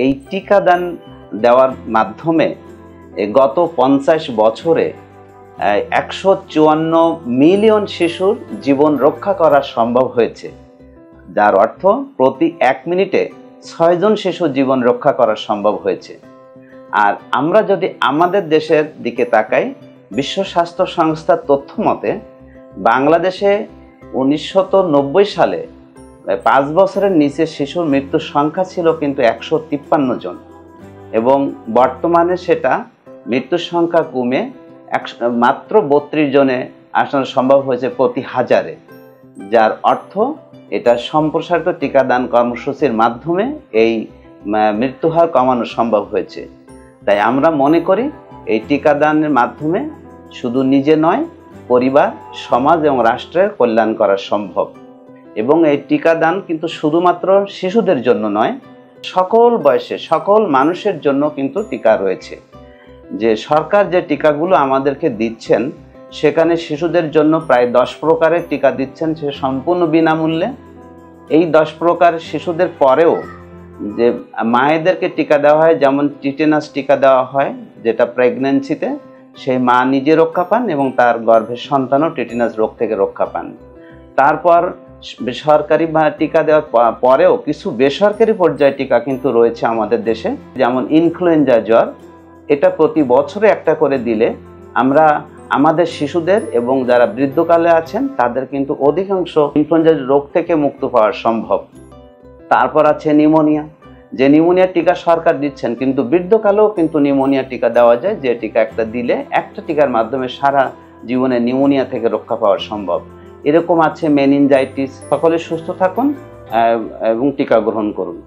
এই টিকাদান দেওয়ার মাধ্যমে গত 50 বছরে 154 মিলিয়ন শিশুর জীবন রক্ষা করা সম্ভব হয়েছে, যার অর্থ প্রতি 1 মিনিটে 6 জন শিশু জীবন রক্ষা করা সম্ভব হয়েছে। আর আমরা যদি আমাদের দেশের দিকে তাকাই, বিশ্ব স্বাস্থ্য সংস্থার তথ্য মতে বাংলাদেশে 1990 সালে 5 বছরের নিচে শিশুর মৃত্যুর সংখ্যা ছিল কিন্তু 153 জন, এবং বর্তমানে সেটা মৃত্যুর সংখ্যা কমে মাত্র 32 জনে আসানো সম্ভব হয়েছে প্রতি হাজারে, যার অর্থ এটা সম্প্রসারিত টিকাদান কর্মসূচির মাধ্যমে এই মৃত্যুহার কমানো সম্ভব হয়েছে। তাই আমরা মনে করি এই টিকাদানের মাধ্যমে শুধু নিজে নয়, পরিবার, সমাজ এবং রাষ্ট্রের কল্যাণ করা সম্ভব। এবং এই টিকাদান কিন্তু শুধুমাত্র শিশুদের জন্য নয়, সকল বয়সে সকল মানুষের জন্য কিন্তু টিকা রয়েছে। যে সরকার যে টিকাগুলো আমাদেরকে দিচ্ছেন, সেখানে শিশুদের জন্য প্রায় 10 প্রকারের টিকা দিচ্ছেন, সে সম্পূর্ণ বিনামূল্যে। এই 10 প্রকার শিশুদের পরেও যে মায়েদেরকে টিকা দেওয়া হয়, যেমন টিটেনাস টিকা দেওয়া হয়, যেটা প্রেগন্যান্সিতে সেই মা নিজে রক্ষা পান এবং তার গর্ভের সন্তানও টিটেনাস রোগ থেকে রক্ষা পান। তারপর বেসরকারি টিকা দেওয়ার পরেও কিছু বেসরকারি পর্যায়ে টিকা কিন্তু রয়েছে আমাদের দেশে, যেমন ইনফ্লুয়েঞ্জা জ্বর, এটা প্রতি বছরে একটা করে দিলে আমরা আমাদের শিশুদের এবং যারা বৃদ্ধকালে আছেন তাদের কিন্তু অধিকাংশ ইনফ্লুয়েঞ্জা রোগ থেকে মুক্ত পাওয়া সম্ভব। তারপর আছে নিউমোনিয়া, যে নিউমোনিয়া টিকা সরকার দিচ্ছেন, কিন্তু বৃদ্ধকালেও কিন্তু নিউমোনিয়া টিকা দেওয়া যায়, যে টিকা একটা দিলে একটা টিকার মাধ্যমে সারা জীবনে নিউমোনিয়া থেকে রক্ষা পাওয়া সম্ভব। এরকম আছে মেনিনজাইটিস। সকলে সুস্থ থাকুন এবং টিকা গ্রহণ করুন।